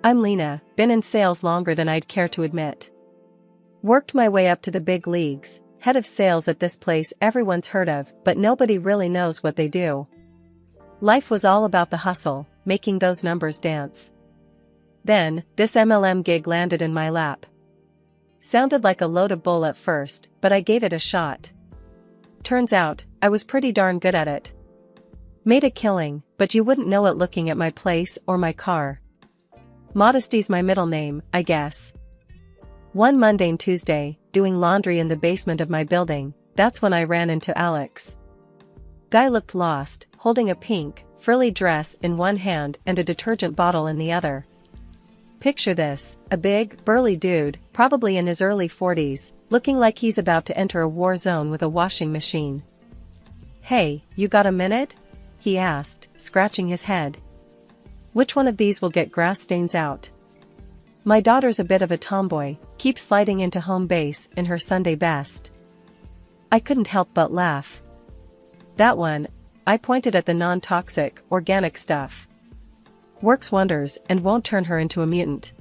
I'm Lena, been in sales longer than I'd care to admit. Worked my way up to the big leagues, head of sales at this place everyone's heard of, but nobody really knows what they do. Life was all about the hustle, making those numbers dance. Then, this MLM gig landed in my lap. Sounded like a load of bull at first, but I gave it a shot. Turns out, I was pretty darn good at it. Made a killing, but you wouldn't know it looking at my place or my car. Modesty's my middle name, I guess. One mundane Tuesday, doing laundry in the basement of my building, that's when I ran into Alex. Guy looked lost, holding a pink, frilly dress in one hand and a detergent bottle in the other. Picture this, a big, burly dude, probably in his early 40s, looking like he's about to enter a war zone with a washing machine. "Hey, you got a minute?" he asked, scratching his head. "Which one of these will get grass stains out?" My daughter's a bit of a tomboy, keeps sliding into home base in her Sunday best. I couldn't help but laugh. "That one," I pointed at the non-toxic, organic stuff. "Works wonders and won't turn her into a mutant."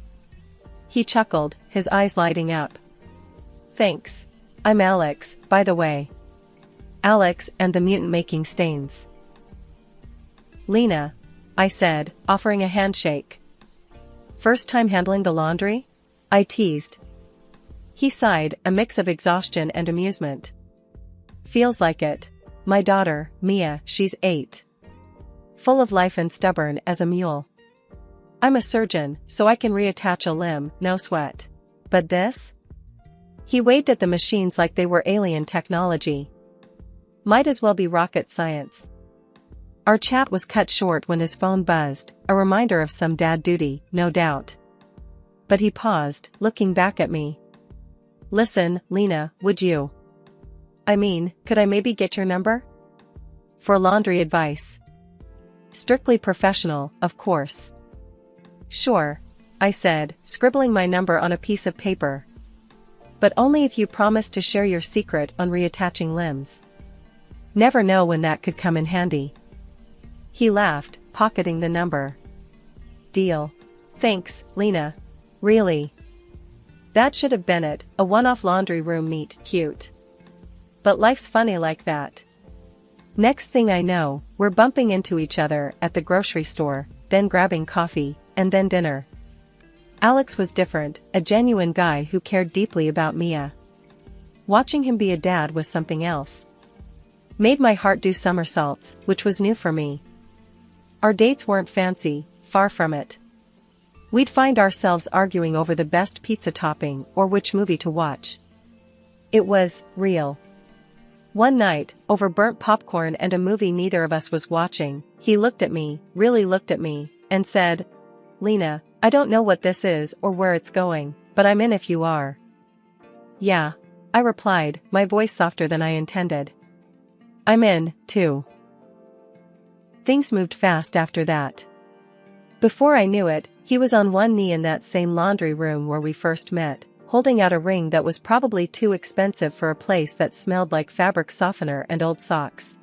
He chuckled, his eyes lighting up. "Thanks. I'm Alex, by the way. Alex and the mutant making stains." "Lena," I said, offering a handshake. "First time handling the laundry?" I teased. He sighed, a mix of exhaustion and amusement. "Feels like it. My daughter, Mia, she's 8. Full of life and stubborn as a mule. I'm a surgeon, so I can reattach a limb, no sweat. But this?" He waved at the machines like they were alien technology. "Might as well be rocket science." Our chat was cut short when his phone buzzed, a reminder of some dad duty, no doubt. But he paused, looking back at me. "Listen, Lena, would you? Could I maybe get your number? For laundry advice. Strictly professional, of course." "Sure," I said, scribbling my number on a piece of paper. "But only if you promise to share your secret on reattaching limbs. Never know when that could come in handy." He laughed, pocketing the number. "Deal. Thanks, Lena. Really. That should have been it, a one-off laundry room meet, cute. But life's funny like that. Next thing I know, we're bumping into each other at the grocery store, then grabbing coffee, and then dinner. Alex was different, a genuine guy who cared deeply about Mia. Watching him be a dad was something else. Made my heart do somersaults, which was new for me. Our dates weren't fancy, far from it. We'd find ourselves arguing over the best pizza topping or which movie to watch. It was real. One night, over burnt popcorn and a movie neither of us was watching, he looked at me, really looked at me, and said, "Lena, I don't know what this is or where it's going, but I'm in if you are." "Yeah," I replied, my voice softer than I intended. "I'm in, too." Things moved fast after that. Before I knew it, he was on one knee in that same laundry room where we first met, holding out a ring that was probably too expensive for a place that smelled like fabric softener and old socks.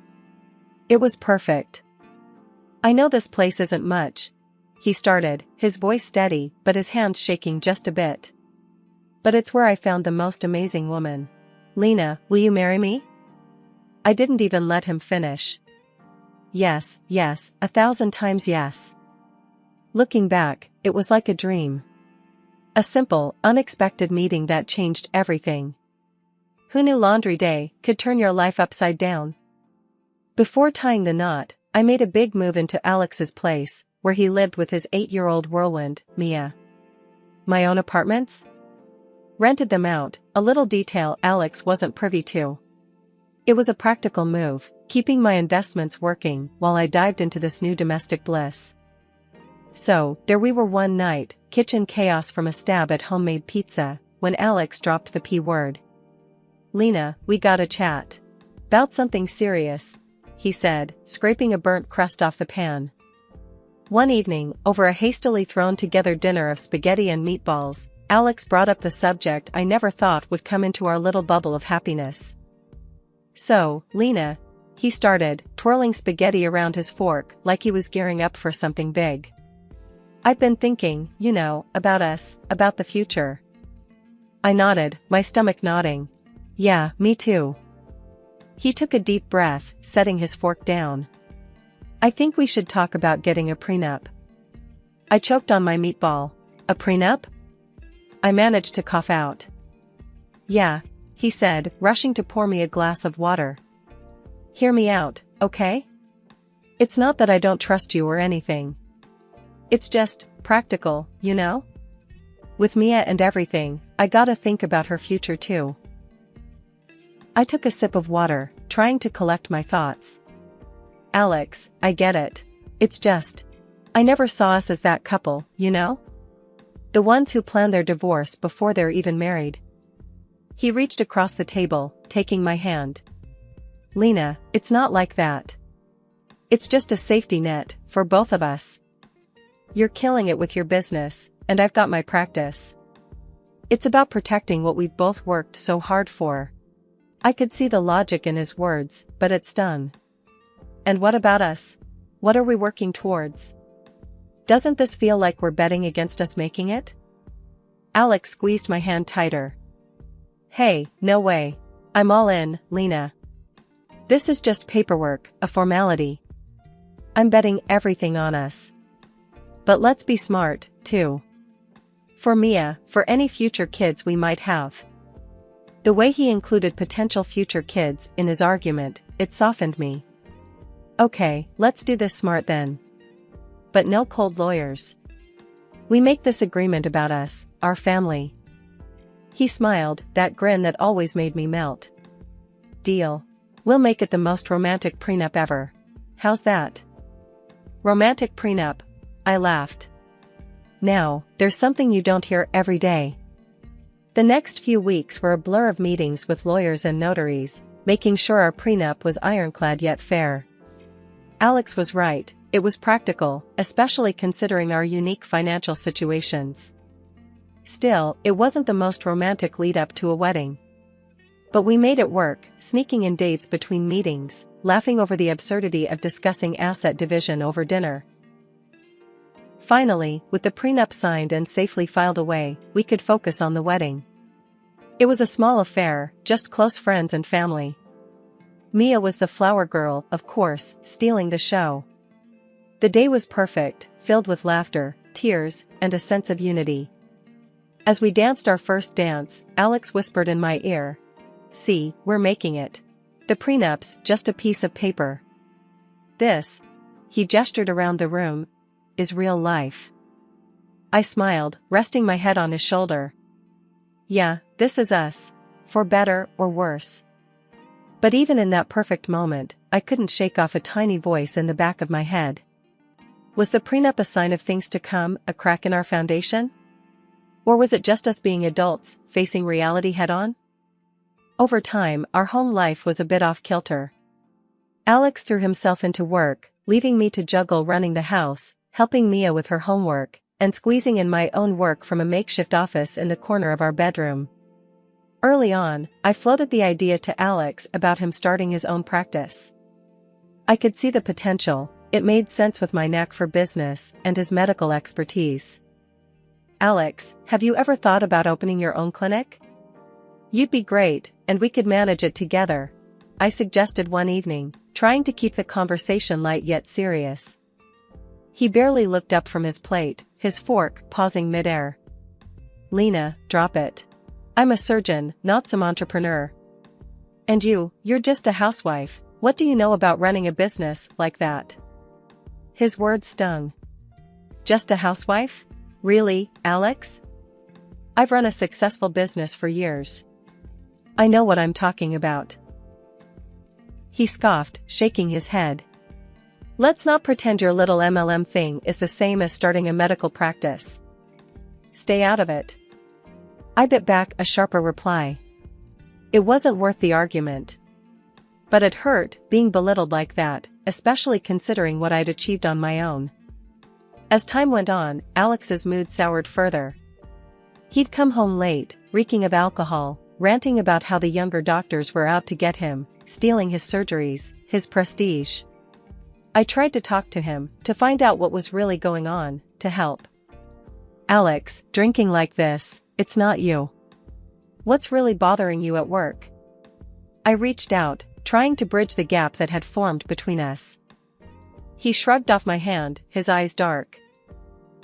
It was perfect. "I know this place isn't much," he started, his voice steady but his hands shaking just a bit. "But it's where I found the most amazing woman. Lena, will you marry me?" I didn't even let him finish. Yes, 1,000 times yes. Looking back, it was like a dream. A simple, unexpected meeting that changed everything. Who knew laundry day could turn your life upside down? Before tying the knot, I made a big move into Alex's place, where he lived with his 8-year-old whirlwind, Mia. My own apartments? Rented them out, a little detail Alex wasn't privy to. It was a practical move, keeping my investments working while I dived into this new domestic bliss. So, there we were one night, kitchen chaos from a stab at homemade pizza, when Alex dropped the P word. "Lena, we gotta chat. 'Bout something serious," he said, scraping a burnt crust off the pan. One evening, over a hastily thrown together dinner of spaghetti and meatballs, Alex brought up the subject I never thought would come into our little bubble of happiness. "So, Lena," he started, twirling spaghetti around his fork like he was gearing up for something big. I've been thinking, about us, about the future. I nodded, my stomach nodding. Yeah, me too. He took a deep breath, setting his fork down. I think we should talk about getting a prenup. I choked on my meatball. A prenup? I managed to cough out. Yeah, he said, rushing to pour me a glass of water. Hear me out, okay? It's not that I don't trust you or anything. It's just practical, With Mia and everything, I gotta think about her future too. I took a sip of water, trying to collect my thoughts. Alex, I get it. It's just, I never saw us as that couple, The ones who plan their divorce before they're even married. He reached across the table, taking my hand. Lena, it's not like that. It's just a safety net, for both of us. You're killing it with your business, and I've got my practice. It's about protecting what we've both worked so hard for. I could see the logic in his words, but it stung. And what about us? What are we working towards? Doesn't this feel like we're betting against us making it? Alex squeezed my hand tighter. Hey, no way. I'm all in, Lena. This is just paperwork, a formality. I'm betting everything on us. But let's be smart, too. For Mia, for any future kids we might have. The way he included potential future kids in his argument, it softened me. Okay, let's do this smart then. But no cold lawyers. We make this agreement about us, our family. He smiled, that grin that always made me melt. Deal. We'll make it the most romantic prenup ever. How's that? Romantic prenup. I laughed. Now, there's something you don't hear every day. The next few weeks were a blur of meetings with lawyers and notaries, making sure our prenup was ironclad yet fair. Alex was right, it was practical, especially considering our unique financial situations. Still, it wasn't the most romantic lead-up to a wedding. But we made it work, sneaking in dates between meetings, laughing over the absurdity of discussing asset division over dinner. Finally, with the prenup signed and safely filed away, we could focus on the wedding. It was a small affair, just close friends and family. Mia was the flower girl, of course, stealing the show. The day was perfect, filled with laughter, tears, and a sense of unity. As we danced our first dance, Alex whispered in my ear, "See, we're making it. The prenup's just a piece of paper. This," he gestured around the room, "is real life." I smiled, resting my head on his shoulder. Yeah, this is us. For better or worse. But even in that perfect moment, I couldn't shake off a tiny voice in the back of my head. Was the prenup a sign of things to come, a crack in our foundation? Or was it just us being adults, facing reality head-on? Over time, our home life was a bit off-kilter. Alex threw himself into work, leaving me to juggle running the house, helping Mia with her homework, and squeezing in my own work from a makeshift office in the corner of our bedroom. Early on, I floated the idea to Alex about him starting his own practice. I could see the potential, it made sense with my knack for business and his medical expertise. Alex, have you ever thought about opening your own clinic? You'd be great, and we could manage it together, I suggested one evening, trying to keep the conversation light yet serious. He barely looked up from his plate, his fork pausing midair. Lena, drop it. I'm a surgeon, not some entrepreneur. And you're just a housewife, what do you know about running a business like that? His words stung. Just a housewife? Really, Alex? I've run a successful business for years. I know what I'm talking about. He scoffed, shaking his head. Let's not pretend your little MLM thing is the same as starting a medical practice. Stay out of it. I bit back a sharper reply. It wasn't worth the argument. But it hurt, being belittled like that, especially considering what I'd achieved on my own. As time went on, Alex's mood soured further. He'd come home late, reeking of alcohol, ranting about how the younger doctors were out to get him, stealing his surgeries, his prestige. I tried to talk to him, to find out what was really going on, to help, Alex, drinking like this, it's not you. What's really bothering you at work? I reached out, trying to bridge the gap that had formed between us. He shrugged off my hand, his eyes dark.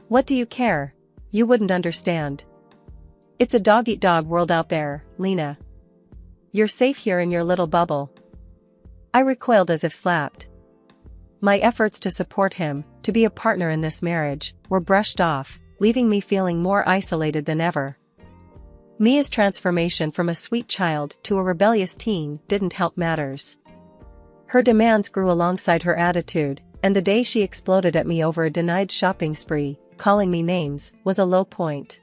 What do you care? You wouldn't understand. It's a dog-eat-dog world out there, Lena. You're safe here in your little bubble. I recoiled as if slapped. My efforts to support him, to be a partner in this marriage, were brushed off, leaving me feeling more isolated than ever. Mia's transformation from a sweet child to a rebellious teen didn't help matters. Her demands grew alongside her attitude, and the day she exploded at me over a denied shopping spree, calling me names, was a low point.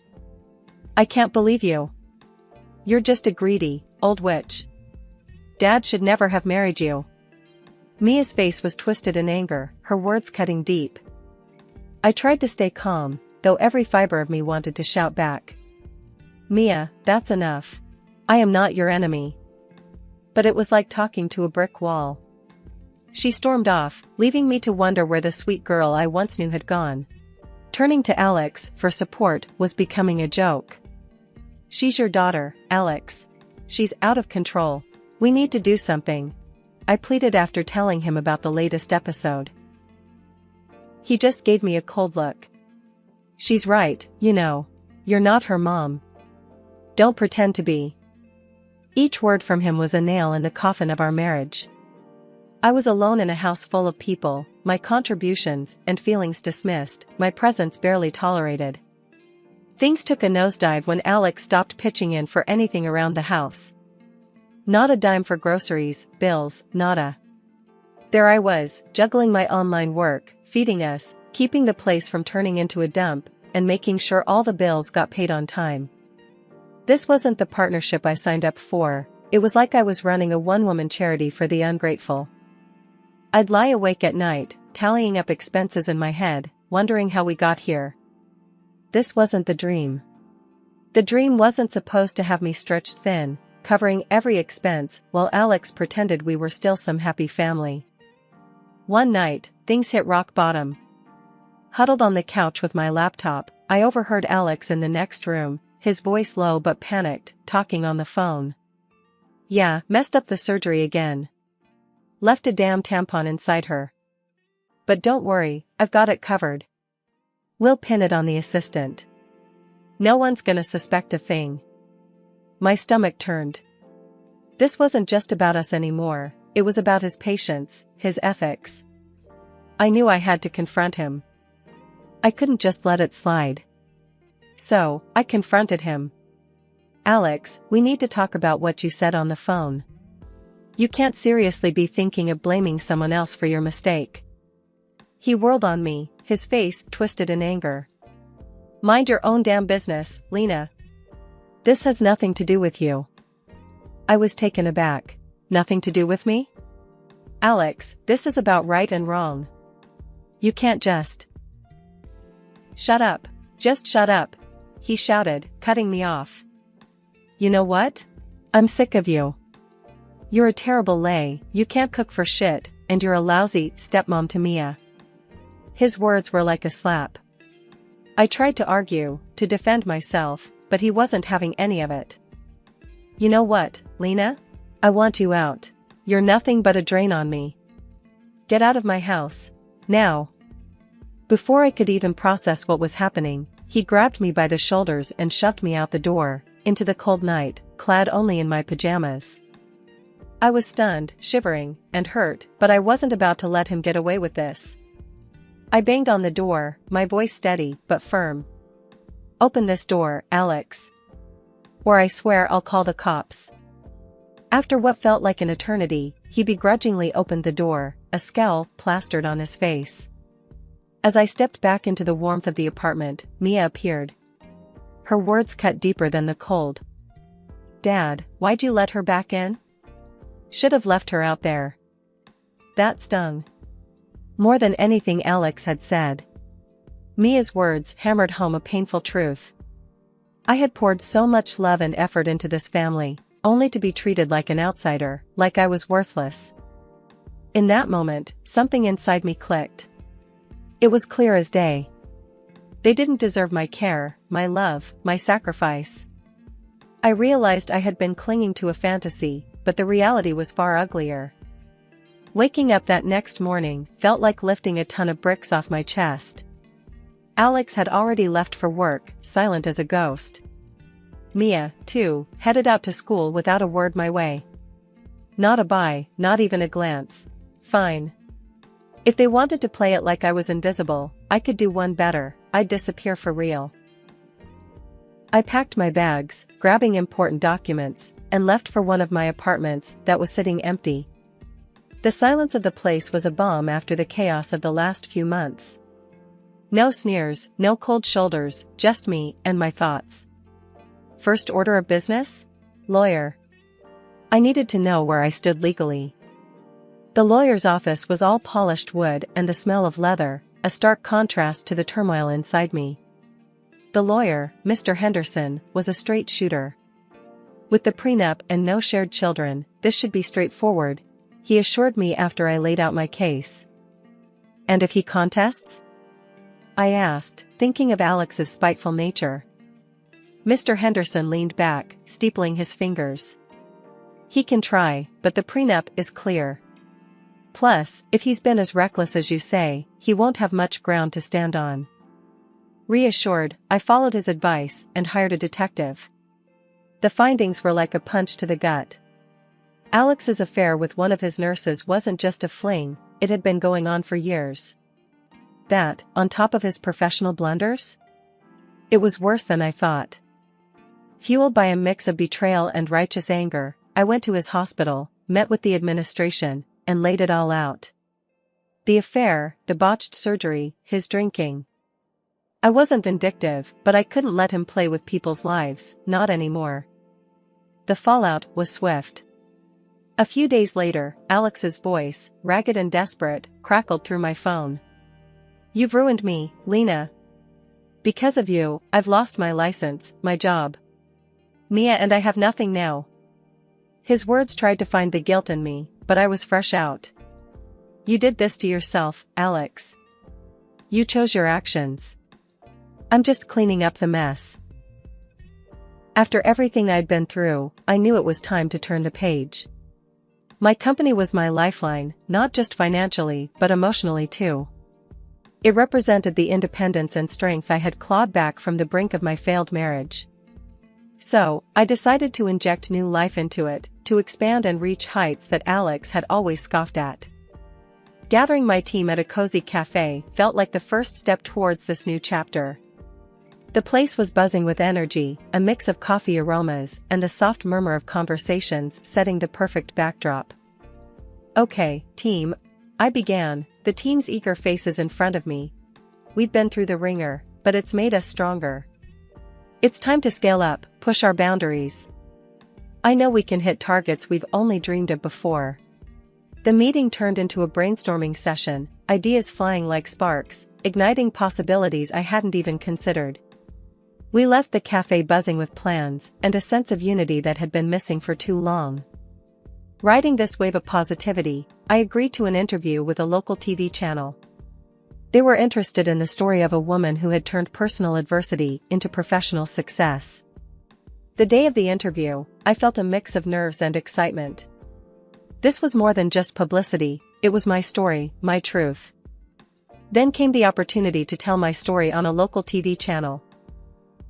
I can't believe you. You're just a greedy, old witch. Dad should never have married you. Mia's face was twisted in anger, her words cutting deep. I tried to stay calm, though every fiber of me wanted to shout back. Mia, that's enough. I am not your enemy. But it was like talking to a brick wall. She stormed off, leaving me to wonder where the sweet girl I once knew had gone. Turning to Alex for support was becoming a joke. She's your daughter, Alex. She's out of control. We need to do something. I pleaded after telling him about the latest episode. He just gave me a cold look. She's right, you know. You're not her mom. Don't pretend to be. Each word from him was a nail in the coffin of our marriage. I was alone in a house full of people, my contributions and feelings dismissed, my presence barely tolerated. Things took a nosedive when Alex stopped pitching in for anything around the house. Not a dime for groceries, bills, nada. There I was, juggling my online work, feeding us, keeping the place from turning into a dump, and making sure all the bills got paid on time. This wasn't the partnership I signed up for. It was like I was running a one-woman charity for the ungrateful. I'd lie awake at night, tallying up expenses in my head, wondering how we got here. This wasn't the dream. The dream wasn't supposed to have me stretched thin, covering every expense while Alex pretended we were still some happy family. One night, things hit rock bottom. Huddled on the couch with my laptop, I overheard Alex in the next room, his voice low but panicked, talking on the phone. Yeah, messed up the surgery again. Left a damn tampon inside her. But don't worry, I've got it covered. We'll pin it on the assistant. No one's gonna suspect a thing. My stomach turned. This wasn't just about us anymore, it was about his patience, his ethics. I knew I had to confront him. I couldn't just let it slide. So, I confronted him. Alex, we need to talk about what you said on the phone. You can't seriously be thinking of blaming someone else for your mistake. He whirled on me, his face twisted in anger. Mind your own damn business, Lena. This has nothing to do with you. I was taken aback. Nothing to do with me? Alex, this is about right and wrong. You can't just... Shut up. Just shut up, he shouted, cutting me off. You know what? I'm sick of you. You're a terrible lay, you can't cook for shit, and you're a lousy stepmom to Mia. His words were like a slap. I tried to argue, to defend myself, but he wasn't having any of it. You know what, Lena? I want you out. You're nothing but a drain on me. Get out of my house. Now. Before I could even process what was happening, he grabbed me by the shoulders and shoved me out the door, into the cold night, clad only in my pajamas. I was stunned, shivering, and hurt, but I wasn't about to let him get away with this. I banged on the door, my voice steady but firm. Open this door, Alex. Or I swear I'll call the cops. After what felt like an eternity, he begrudgingly opened the door, a scowl plastered on his face. As I stepped back into the warmth of the apartment, Mia appeared. Her words cut deeper than the cold. Dad, why'd you let her back in? Should have left her out there. That stung. More than anything Alex had said. Mia's words hammered home a painful truth. I had poured so much love and effort into this family, only to be treated like an outsider, like I was worthless. In that moment, something inside me clicked. It was clear as day. They didn't deserve my care, my love, my sacrifice. I realized I had been clinging to a fantasy, but the reality was far uglier. Waking up that next morning felt like lifting a ton of bricks off my chest. Alex had already left for work, silent as a ghost. Mia, too, headed out to school without a word my way. Not a bye, not even a glance. Fine. If they wanted to play it like I was invisible, I could do one better: I'd disappear for real. I packed my bags, grabbing important documents, and left for one of my apartments that was sitting empty. The silence of the place was a balm after the chaos of the last few months. No sneers, no cold shoulders, just me and my thoughts. First order of business? Lawyer. I needed to know where I stood legally. The lawyer's office was all polished wood and the smell of leather, a stark contrast to the turmoil inside me. The lawyer, Mr. Henderson, was a straight shooter. With the prenup and no shared children, this should be straightforward, he assured me after I laid out my case. And if he contests? I asked, thinking of Alex's spiteful nature. Mr. Henderson leaned back, steepling his fingers. He can try, but the prenup is clear. Plus, if he's been as reckless as you say, he won't have much ground to stand on. Reassured, I followed his advice and hired a detective. The findings were like a punch to the gut. Alex's affair with one of his nurses wasn't just a fling, it had been going on for years. That, on top of his professional blunders? It was worse than I thought. Fueled by a mix of betrayal and righteous anger, I went to his hospital, met with the administration, and laid it all out. The affair, the botched surgery, his drinking. I wasn't vindictive, but I couldn't let him play with people's lives, not anymore. The fallout was swift. A few days later, Alex's voice, ragged and desperate, crackled through my phone. "You've ruined me, Lena. Because of you, I've lost my license, my job. Mia and I have nothing now." His words tried to find the guilt in me, but I was fresh out. "You did this to yourself, Alex. You chose your actions. I'm just cleaning up the mess." After everything I'd been through, I knew it was time to turn the page. My company was my lifeline, not just financially, but emotionally too. It represented the independence and strength I had clawed back from the brink of my failed marriage. So, I decided to inject new life into it, to expand and reach heights that Alex had always scoffed at. Gathering my team at a cozy cafe felt like the first step towards this new chapter. The place was buzzing with energy, a mix of coffee aromas and the soft murmur of conversations setting the perfect backdrop. "Okay, team," I began, the team's eager faces in front of me. "We've been through the ringer, but it's made us stronger. It's time to scale up, push our boundaries. I know we can hit targets we've only dreamed of before." The meeting turned into a brainstorming session, ideas flying like sparks, igniting possibilities I hadn't even considered. We left the cafe buzzing with plans and a sense of unity that had been missing for too long. Riding this wave of positivity, I agreed to an interview with a local TV channel. They were interested in the story of a woman who had turned personal adversity into professional success. The day of the interview, I felt a mix of nerves and excitement. This was more than just publicity, it was my story, my truth. Then came the opportunity to tell my story on a local TV channel.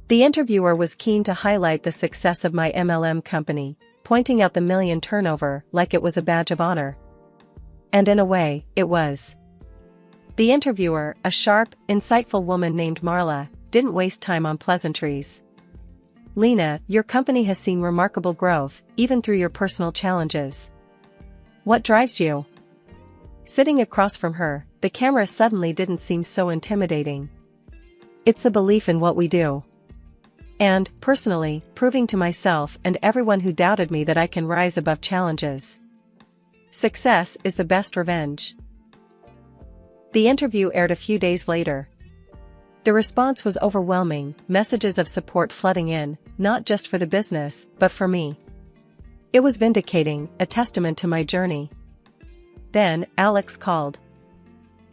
The interviewer was keen to highlight the success of my MLM company, pointing out the million turnover like it was a badge of honor. And in a way, it was. The interviewer, a sharp, insightful woman named Marla, didn't waste time on pleasantries. "Lena, your company has seen remarkable growth, even through your personal challenges. What drives you?" Sitting across from her, the camera suddenly didn't seem so intimidating. "It's the belief in what we do. And, personally, proving to myself and everyone who doubted me that I can rise above challenges. Success is the best revenge." The interview aired a few days later. The response was overwhelming, messages of support flooding in, not just for the business, but for me. It was vindicating, a testament to my journey. Then, Alex called.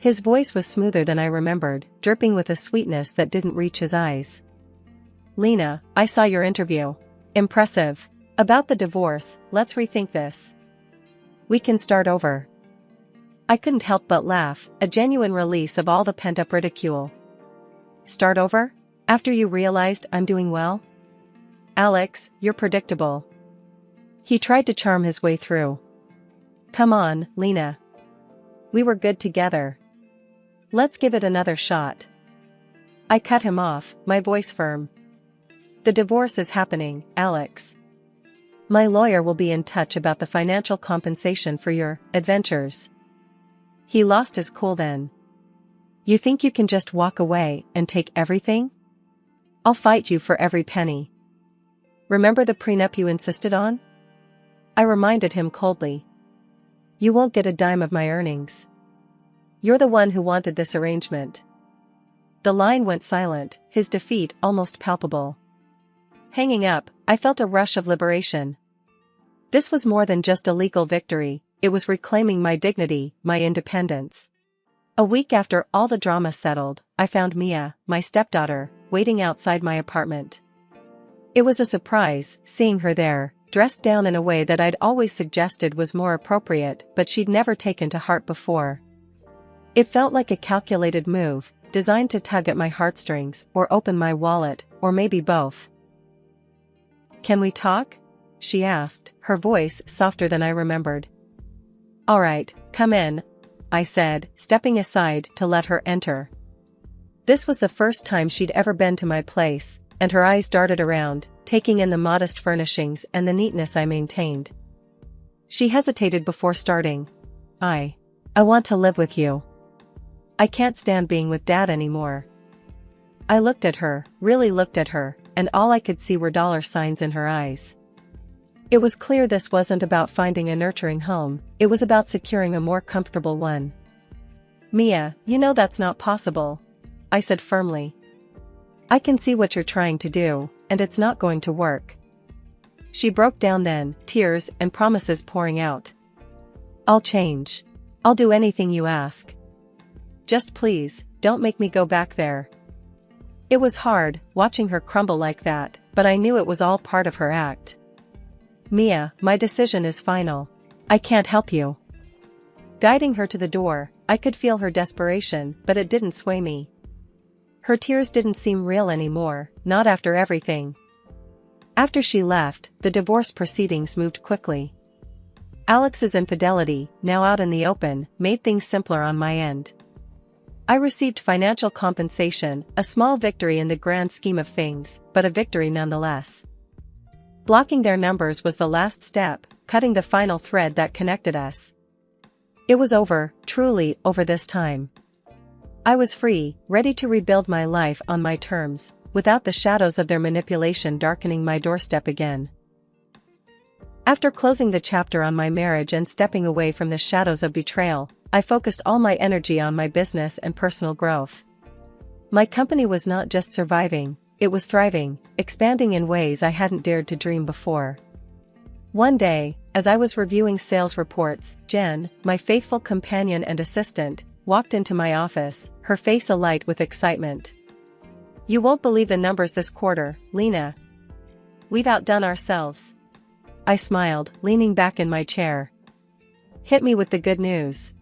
His voice was smoother than I remembered, dripping with a sweetness that didn't reach his eyes. Lena, I saw your interview. Impressive. About the divorce, let's rethink this. We can start over. I couldn't help but laugh, a genuine release of all the pent-up ridicule. Start over? After you realized I'm doing well? Alex, you're predictable. He tried to charm his way through. Come on, Lena. We were good together. Let's give it another shot. I cut him off, my voice firm. The divorce is happening, Alex. My lawyer will be in touch about the financial compensation for your adventures. He lost his cool then. You think you can just walk away and take everything? I'll fight you for every penny. Remember the prenup you insisted on? I reminded him coldly. You won't get a dime of my earnings. You're the one who wanted this arrangement. The line went silent, his defeat almost palpable. Hanging up, I felt a rush of liberation. This was more than just a legal victory, it was reclaiming my dignity, my independence. A week after all the drama settled, I found Mia, my stepdaughter, waiting outside my apartment. It was a surprise, seeing her there, dressed down in a way that I'd always suggested was more appropriate, but she'd never taken to heart before. It felt like a calculated move, designed to tug at my heartstrings, or open my wallet, or maybe both. Can we talk? She asked, her voice softer than I remembered. All right, come in, I said, stepping aside to let her enter. This was the first time she'd ever been to my place, and her eyes darted around, taking in the modest furnishings and the neatness I maintained. She hesitated before starting. I want to live with you. I can't stand being with Dad anymore. I looked at her, really looked at her, and all I could see were dollar signs in her eyes. It was clear this wasn't about finding a nurturing home, it was about securing a more comfortable one. Mia, you know that's not possible, I said firmly. I can see what you're trying to do, and it's not going to work. She broke down then, tears and promises pouring out. I'll change. I'll do anything you ask. Just please, don't make me go back there. It was hard, watching her crumble like that, but I knew it was all part of her act. Mia, my decision is final. I can't help you. Guiding her to the door, I could feel her desperation, but it didn't sway me. Her tears didn't seem real anymore, not after everything. After she left, the divorce proceedings moved quickly. Alex's infidelity, now out in the open, made things simpler on my end. I received financial compensation, a small victory in the grand scheme of things, but a victory nonetheless. Blocking their numbers was the last step, cutting the final thread that connected us. It was over, truly over this time. I was free, ready to rebuild my life on my terms, without the shadows of their manipulation darkening my doorstep again. After closing the chapter on my marriage and stepping away from the shadows of betrayal, I focused all my energy on my business and personal growth. My company was not just surviving, it was thriving, expanding in ways I hadn't dared to dream before. One day, as I was reviewing sales reports, Jen, my faithful companion and assistant, walked into my office, her face alight with excitement. You won't believe the numbers this quarter, Lena. We've outdone ourselves. I smiled, leaning back in my chair. Hit me with the good news.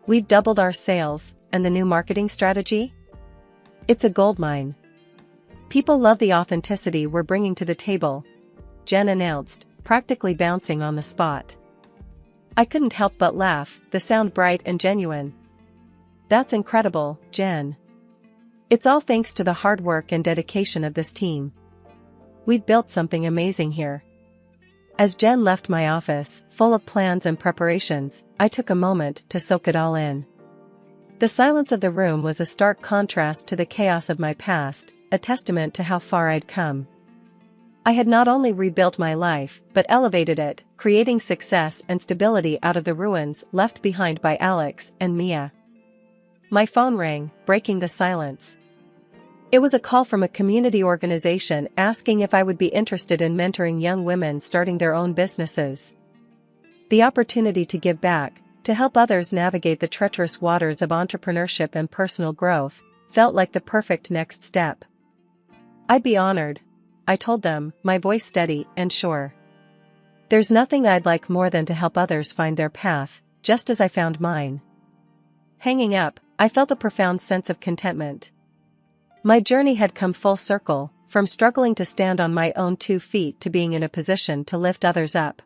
We've doubled our sales, and the new marketing strategy? It's a goldmine. People love the authenticity we're bringing to the table, Jen announced, practically bouncing on the spot. I couldn't help but laugh, the sound bright and genuine. That's incredible, Jen. It's all thanks to the hard work and dedication of this team. We've built something amazing here. As Jen left my office, full of plans and preparations, I took a moment to soak it all in. The silence of the room was a stark contrast to the chaos of my past, a testament to how far I'd come. I had not only rebuilt my life, but elevated it, creating success and stability out of the ruins left behind by Alex and Mia. My phone rang, breaking the silence. It was a call from a community organization asking if I would be interested in mentoring young women starting their own businesses. The opportunity to give back, To help others navigate the treacherous waters of entrepreneurship and personal growth felt like the perfect next step. "I'd be honored," I told them, my voice steady and sure. "There's nothing I'd like more than to help others find their path, just as I found mine." Hanging up, I felt a profound sense of contentment. My journey had come full circle, from struggling to stand on my own 2 feet to being in a position to lift others up.